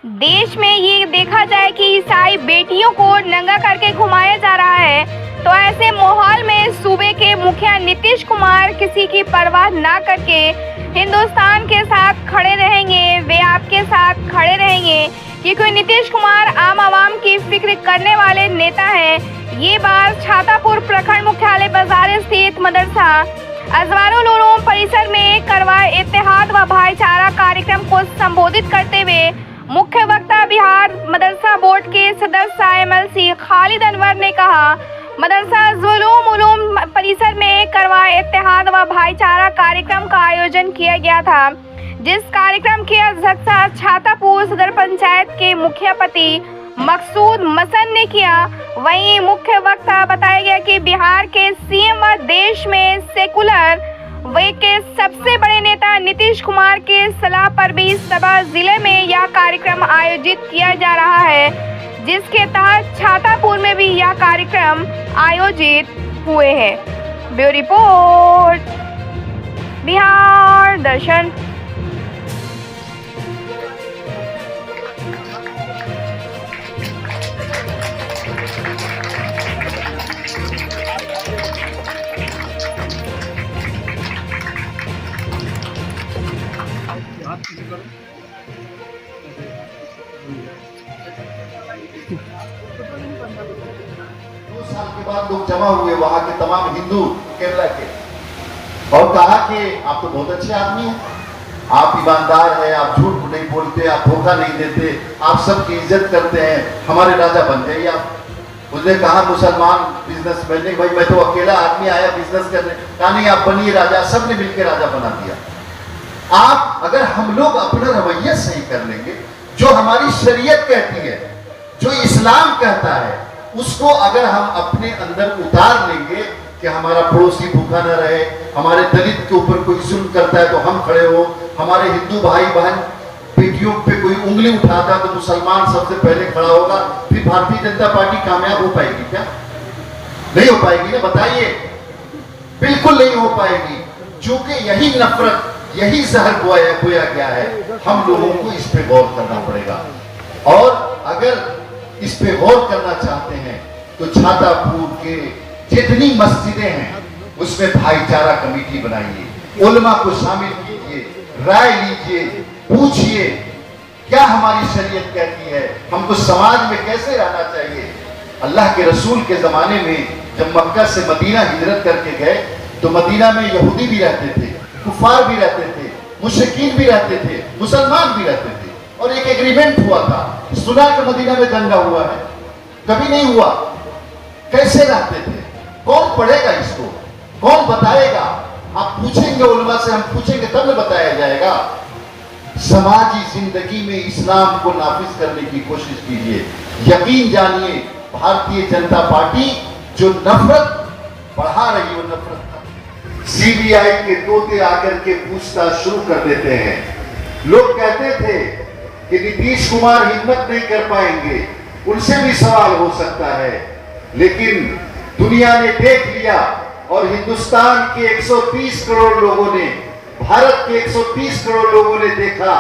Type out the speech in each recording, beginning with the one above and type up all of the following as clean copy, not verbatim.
देश में ये देखा जाए कि ईसाई बेटियों को नंगा करके घुमाया जा रहा है, तो ऐसे माहौल में सूबे के मुखिया नीतीश कुमार किसी की परवाह ना करके हिंदुस्तान के साथ खड़े रहेंगे। वे आपके साथ खड़े रहेंगे क्योंकि नीतीश कुमार आम आवाम की फिक्र करने वाले नेता हैं। ये बात छातापुर प्रखंड मुख्यालय बाजार स्थित मदरसा अजवारुल उलूम परिसर में करवाए इत्तेहाद व भाईचारा कार्यक्रम को संबोधित करते हुए मुख्य वक्ता बिहार मदरसा बोर्ड के सदस्य MLC खालिद अनवर ने कहा, मदरसा अजवारुल उलूम परिसर में करवाए इत्तेहाद व भाईचारा कार्यक्रम का आयोजन किया गया था, जिस कार्यक्रम की अध्यक्षता छातापुर सदर पंचायत के मुखिया पति मकसूद मसन ने किया। वहीं मुख्य वक्ता बताया गया कि बिहार के CM व देश में सेकुलर वे के सबसे बड़े नेता नीतीश कुमार के सलाह पर भी सबा जिले में यह कार्यक्रम आयोजित किया जा रहा है, जिसके तहत छातापुर में भी यह कार्यक्रम आयोजित हुए हैं। ब्यूरो रिपोर्ट, बिहार दर्शन। दो साल के बाद लोग जमा हुए वहां के तमाम हिंदू केरला के, और कहा कि आप तो बहुत अच्छे आदमी हैं, आप ईमानदार हैं, आप झूठ नहीं बोलते, आप धोखा नहीं देते, आप सबकी इज्जत करते हैं, हमारे राजा बन जाइए आप। उसने कहा मुसलमान बिजनेसमैन ने, भाई मैं तो अकेला आदमी आया बिजनेस करने, कहा नहीं आप बनिए राजा, सबने मिलकर राजा बना दिया। आप अगर हम लोग अपना रवैया सही कर लेंगे, जो हमारी शरीयत कहती है, जो इस्लाम कहता है, उसको अगर हम अपने अंदर उतार लेंगे कि हमारा पड़ोसी भूखा न रहे, हमारे दलित के ऊपर कोई जुल्म करता है तो हम खड़े हो, हमारे हिंदू भाई बहन बेटियों पे कोई उंगली उठाता तो मुसलमान सबसे पहले खड़ा होगा, फिर भारतीय जनता पार्टी कामयाब हो पाएगी क्या? नहीं हो पाएगी ना, बताइए। बिल्कुल नहीं हो पाएगी, क्योंकि यही नफरत, यही जहर बोया गया है। हम लोगों को इस पे गौर करना पड़ेगा, और अगर इस पे गौर करना चाहते हैं तो छातापुर के जितनी मस्जिदें हैं उसमें भाईचारा कमेटी बनाइए, उलमा को शामिल कीजिए, राय लीजिए, पूछिए क्या हमारी शरीयत कहती है, हमको समाज में कैसे रहना चाहिए। अल्लाह के रसूल के जमाने में जब मक्का से मदीना हिजरत करके गए तो मदीना में यहूदी भी रहते थे, कुफार भी रहते थे, मुशरिकीन भी रहते थे, मुसलमान भी रहते थे, और एक एग्रीमेंट हुआ था। सुना कि मदीना में दंगा हुआ है? कभी नहीं हुआ। कैसे रहते थे? कौन पढ़ेगा इसको, कौन बताएगा? आप पूछेंगे उलमा से, हम पूछेंगे तब न बताया जाएगा। समाजी जिंदगी में इस्लाम को नाफिज करने की कोशिश कीजिए। यकीन जानिए, भारतीय जनता पार्टी जो नफरत बढ़ा रही है, वो नफरत CBI के तोते आकर के पूछताछ शुरू कर देते हैं। लोग कहते थे कि नीतीश कुमार हिम्मत नहीं कर पाएंगे, उनसे भी सवाल हो सकता है, लेकिन दुनिया ने देख लिया और हिंदुस्तान के 130 करोड़ लोगों ने, भारत के 130 करोड़ लोगों ने देखा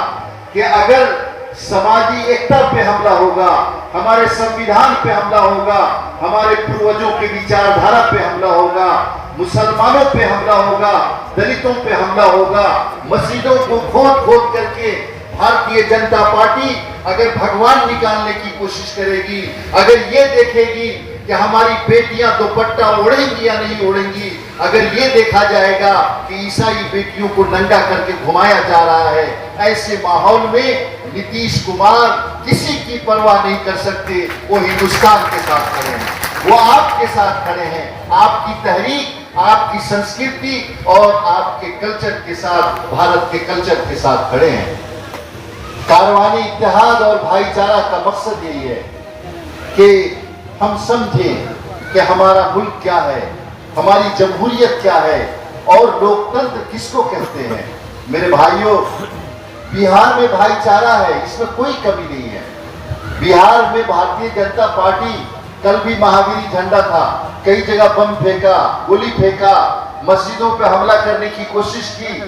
कि अगर समाजी एकता पे हमला होगा, हमारे संविधान पे हमला होगा, हमारे पूर्वजों के विचारधारा पे हमला होगा, मुसलमानों पे हमला होगा, दलितों पे हमला होगा, मस्जिदों को खोद खोद करके भारतीय जनता पार्टी अगर भगवान निकालने की कोशिश करेगी, अगर ये देखेगी कि हमारी बेटियां दुपट्टा ओढ़ेंगी या नहीं ओढ़ेंगी, अगर ये देखा जाएगा कि ईसाई बेटियों को नंगा करके घुमाया जा रहा है, ऐसे माहौल में नीतीश कुमार किसी की परवाह नहीं कर सकते। वो हिंदुस्तान के साथ खड़े हैं, वो आपके साथ खड़े हैं, आपकी तहरीक, आपकी संस्कृति और आपके कल्चर के साथ, भारत के कल्चर के साथ खड़े हैं। कारवानी इत्तेहाद और भाईचारा का मकसद यही है कि हम समझें कि हमारा मुल्क क्या है, हमारी जमहूरियत क्या है और लोकतंत्र किसको कहते हैं। मेरे भाइयों, बिहार में भाईचारा है, इसमें कोई कमी नहीं है। बिहार में भारतीय जनता पार्टी, कल भी महावीरी झंडा था, कई जगह बम फेंका, गोली फेंका, मस्जिदों पर हमला करने की कोशिश की,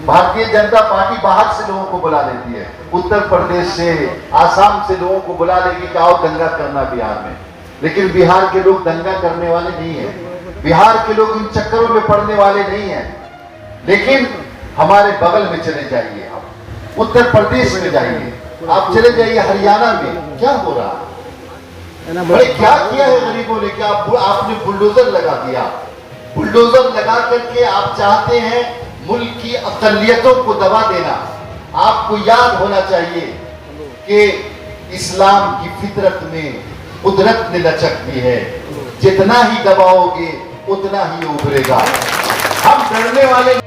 भारतीय जनता पार्टी बाहर से लोगों को बुला लेती है, उत्तर प्रदेश से, आसाम से लोगों को बुला लेगी कि आओ दंगा करना बिहार में। लेकिन बिहार के लोग दंगा करने वाले नहीं है, बिहार के लोग इन चक्करों में पड़ने वाले नहीं है। लेकिन हमारे बगल में चले जाइए, आप उत्तर प्रदेश में जाइए, आप चले जाइए हरियाणा में, क्या हो रहा है? बड़े क्या किया है गरीबों ने, क्या आपने बुलडोजर लगा दिया। बुलडोजर लगा करके आप चाहते हैं मुल्क की अकलियतों को दबा देना। आपको याद होना चाहिए कि इस्लाम की फितरत में कुदरत ने लचक दी है, जितना ही दबाओगे उतना ही उभरेगा। हम डरने वाले